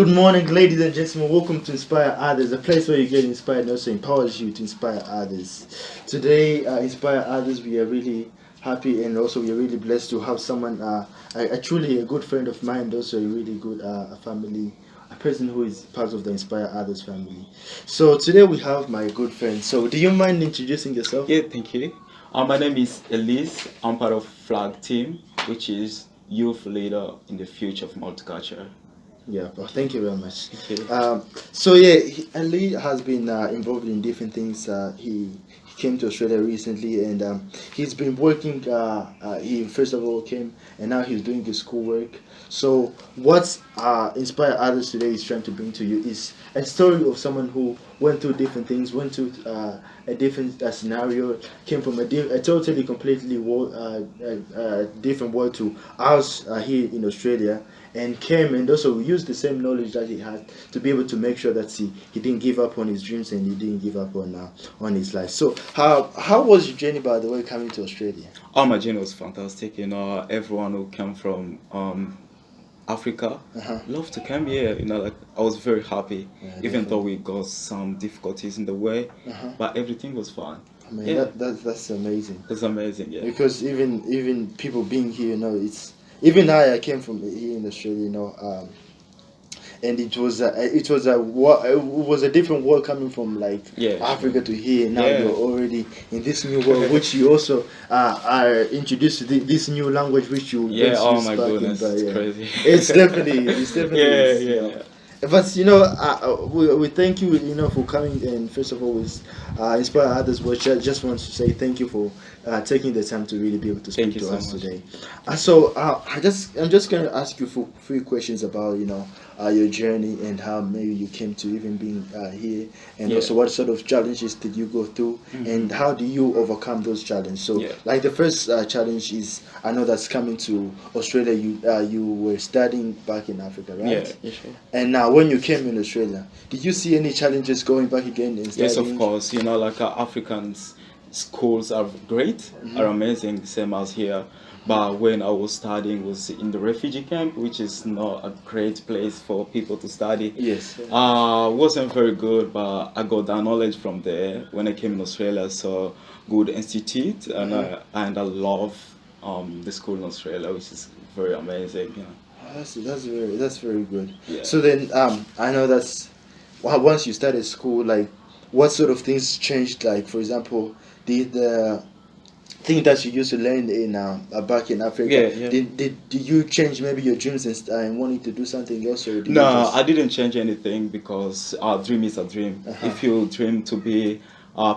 Good morning, ladies and gentlemen. Welcome to Inspire Others, a place where you get inspired and also empowers you to inspire others. Today, Inspire Others, we are really happy and also we are really blessed to have someone, a truly a good friend of mine, and also a really good family, a person who is part of the Inspire Others family. So today we have my good friend. So do you mind introducing yourself? Yeah, thank you. My name is Elize. I'm part of Flag Team, which is youth leader in the future of multicultural. Yeah, well, thank you very much. Thank you. So yeah, Ali has been involved in different things. He came to Australia recently, and he's been working. He first of all came, and now he's doing his schoolwork. So what's inspire others today is trying to bring to you is a story of someone who went through different things, went through a different scenario, came from a totally completely different world to us here in Australia, and came and also used the same knowledge that he had to be able to make sure that he didn't give up on his dreams and he didn't give up on his life. So how was your journey, by the way, coming to Australia? Oh, my journey was fantastic. Everyone who came from Africa loved to come here. Like I was very happy, Yeah, even though definitely. we got some difficulties in the way, but everything was fine. I mean Yeah, that's amazing, it was amazing. Yeah. because even people being here, it's even I came from here in Australia, and it was a different world coming from like Yeah, sure. Africa to here. Now you're Yeah. already in this new world, which you also are introduced to this new language, which you Yeah. once Oh used my back in. goodness, But it's yeah, crazy. it's definitely Yeah, is, yeah. But we thank you, for coming, and first of all, with inspire others. Which I just want to say thank you for taking the time to really be able to Thank speak you to so us much. today. I'm just going to ask you for few questions about your journey and how maybe you came to even being here, and Yeah. also what sort of challenges did you go through, and how do you overcome those challenges. So Yeah. like the first challenge is, I know that's coming to Australia. You were studying back in Africa, Yeah, right? yeah, sure. And now when you came in Australia, did you see any challenges going back again and Yes, of studying? course. Like Africans, schools are great, are amazing, same as here. But when I was studying, was in the refugee camp, which is not a great place for people to study. Yes. Wasn't very good, but I got that knowledge from there when I came in Australia. So good institute, and I love the school in Australia, which is very amazing. That's very good. Yeah. So then I know that's once you started school, like what sort of things changed? Like for example, the thing that you used to learn in back in Africa, Yeah, yeah. did you change maybe your dreams and wanting to do something else, or did you No, just I didn't change anything because our dream is a dream. uh-huh. If you dream to be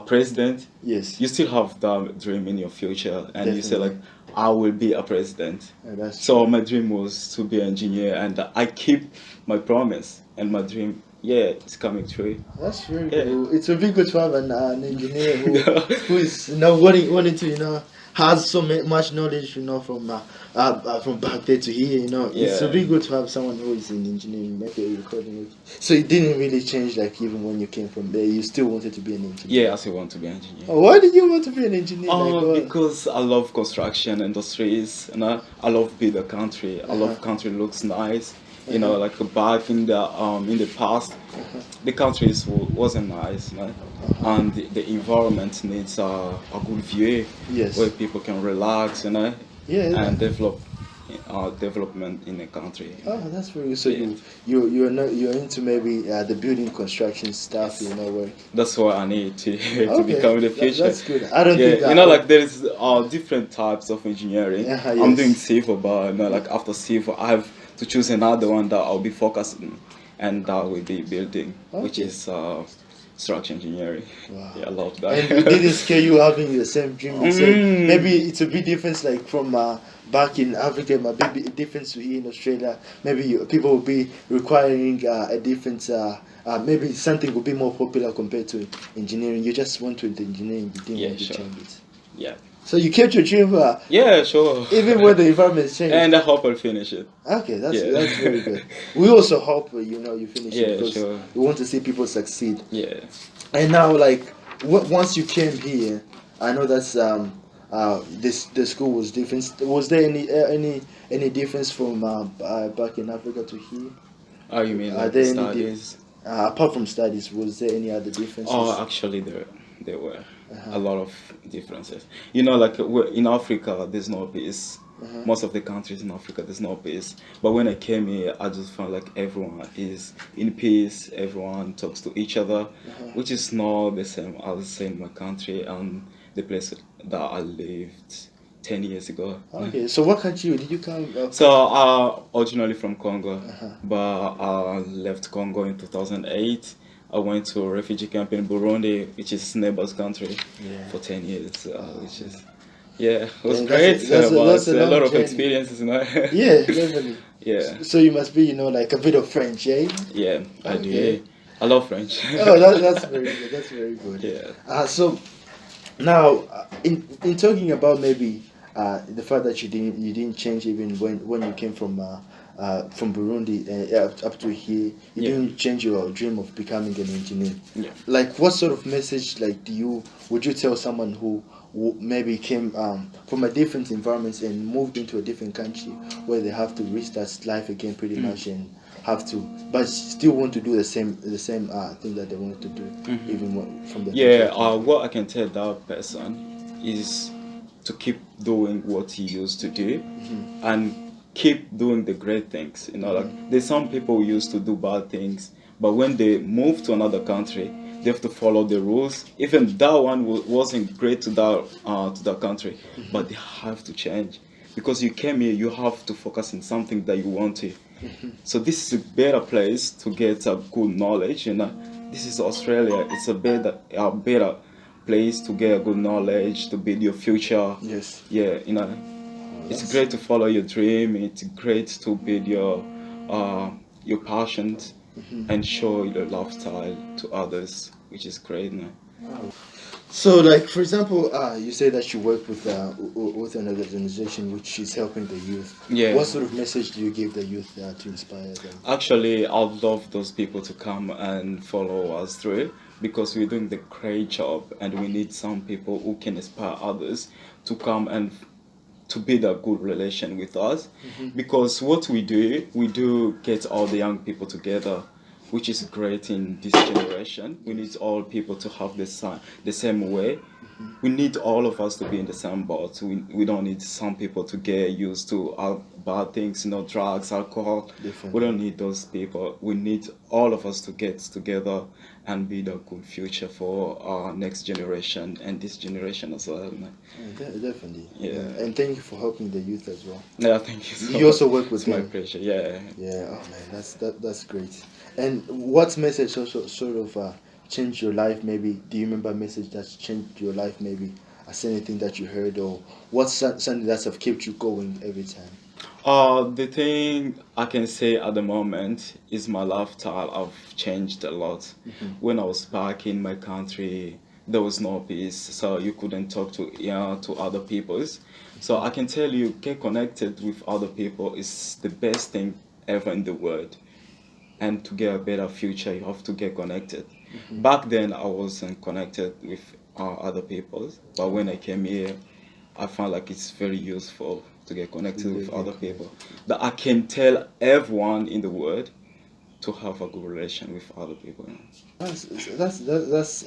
president, Yes, you still have that dream in your future, and you say definitely. like, I will be a president. Yeah, that's So true. my dream was to be an engineer, and I keep my promise, and my dream, yeah, it's coming true. That's very Yeah. good. It would be good to have an engineer who is wanting to has so much knowledge from back there to here. It's a Yeah. bit good to have someone who is in engineering, maybe a recording. So it didn't really change, like even when you came from there, you still wanted to be an engineer. Yeah, I still want to be an engineer. Oh, why did you want to be an engineer? Like what? Because I love construction industries, and I love build a country. I Uh-huh. love country looks nice. Uh-huh. Like back in the past, the countries wasn't nice, Uh-huh. and the environment needs a good view where Yes. people can relax, Yeah. and develop development in the country. Oh, that's very good. So Yeah, you're into maybe the building construction stuff, yes, where. that's what I need to to Okay, become in the future. that's good. I don't Yeah, think like there is different types of engineering. Yeah, I'm doing yes. civil, but like after civil, I have to choose another one that I'll be focusing, and that will be building, which Okay. is structural engineering. Wow. Yeah, I love And it didn't that. scare you having the same dream. You said maybe it's a bit different, like from back in Africa, a bit different to here in Australia. Maybe people will be requiring a different. Maybe something will be more popular compared to engineering. You just went to the engineering, you didn't Yeah, want to sure. change it. Yeah, So you kept your dream, yeah, sure. even when the environment changed. And I hope I'll finish it. Okay, that's very Yeah. good. We also hope you finish it, Yeah, because sure. we want to see people succeed. Yeah. And now, like, once you came here, I know that's this the school was different. Was there any difference from back in Africa to here? Oh, you mean Are like the there any studies? apart from studies? Was there any other differences? Oh, actually, there were a Uh-huh. lot of differences. You know, like in Africa, there's no peace. Uh-huh. Most of the countries in Africa, there's no peace. But when I came here, I just found like everyone is in peace. Everyone talks to each other, Uh-huh. which is not the same as in my country and the place that I lived 10 years ago. Okay, so what country did you come? So, originally from Congo, Uh-huh. but I left Congo in 2008. I went to a refugee camp in Burundi, which is neighbor's country, Yeah. for 10 years, which is, yeah, it was Dang, great, but that's it's a a lot long of journey. experiences, you know. Yeah, definitely. Yeah, So you must be, like a bit of French, eh? yeah, I Okay. do. I love French. Oh, that's very good. That's very good. Yeah, So now, in talking about maybe the fact that you didn't change even when you came from Burundi up to here, you yeah, didn't change your dream of becoming an engineer. yeah. Like, what sort of message like would you tell someone who maybe came from a different environment and moved into a different country where they have to restart life again pretty Mm. much and have to but still want to do the same thing that they wanted to do even from the country Yeah, they came from. what I can tell that person is to keep doing what he used to do and keep doing the great things. You know, like there's some people who used to do bad things, but when they move to another country, they have to follow the rules. Even that one wasn't great to that country, but they have to change because you came here. You have to focus on something that you want to. So this is a better place to get a good knowledge. You know, this is Australia. It's a better place to get a good knowledge to build your future. Yes. Yeah, you know, it's That's great to follow your dream. It's great to build your passions and show your lifestyle to others, which is great. You know? so, like for example, you say that you work with an organization which is helping the youth. Yeah. What sort of message do you give the youth to inspire them? Actually, I'd love those people to come and follow us through because we're doing the great job and we need some people who can inspire others to come and to build a good relation with us. Because what we do get all the young people together, which is great in this generation. We need all people to have the same way. We need all of us to be in the same boat. We don't need some people to get used to bad things, drugs, alcohol. Definitely. We don't need those people. We need all of us to get together and build a good future for our next generation and this generation as well. Man. Definitely. Yeah. And thank you for helping the youth as well. Yeah, thank you so You also much. work with It's my them. pleasure. Yeah. Yeah. Oh man, that's great. And what message also sort of changed your life? Maybe do you remember a message that's changed your life? Maybe anything that you heard, or what's something that's have kept you going every time? The thing I can say at the moment is my lifestyle. I've changed a lot. When I was back in my country, there was no peace, so you couldn't talk to other peoples. So I can tell you, get connected with other people is the best thing ever in the world. And to get a better future, you have to get connected. Back then, I wasn't connected with other people, but when I came here, I found like it's very useful to get connected with other people. That I can tell everyone in the world to have a good relation with other people. That's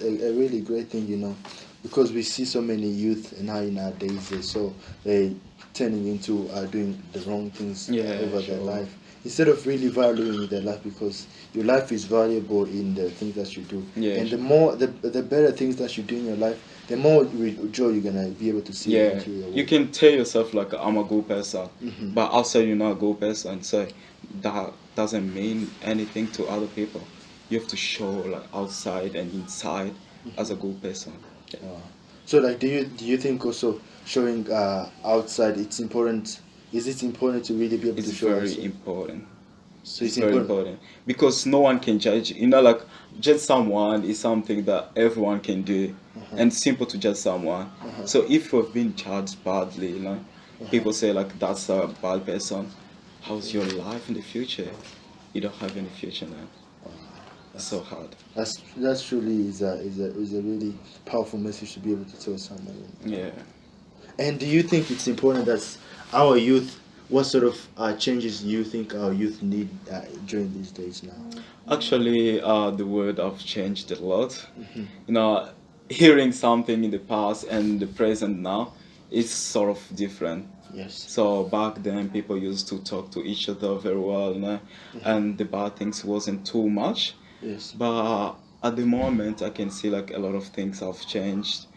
a really great thing, because we see so many youth nowadays. They turning into doing the wrong things Yeah, over their sure. life instead of really valuing their life, because your life is valuable in the things that you do. Yeah, And sure. the better things that you do in your life, the more joy you're gonna be able to see Yeah, into your you work. can tell yourself like I'm a good person, but outside you're not a good person. So that doesn't mean anything to other people. You have to show like outside and inside as a good person. Yeah. So, like, do you think also showing outside it's important? Is it important to really be able It's to show very outside? important. So It's it's very important. important because no one can judge. Like judge someone is something that everyone can do, and simple to judge someone. So if you've been judged badly, people say like that's a bad person. How's your life in the future? You don't have any future now. It's so hard. That's truly is a really powerful message to be able to tell someone. Yeah. And do you think it's important that our youth what sort of changes do you think our youth need during these days now? Actually, the world have changed a lot. Hmm. You know, hearing something in the past and the present now is sort of different. Yes. So back then, people used to talk to each other very well, you know, and the bad things wasn't too much. Yes. But at the moment, I can see like a lot of things have changed.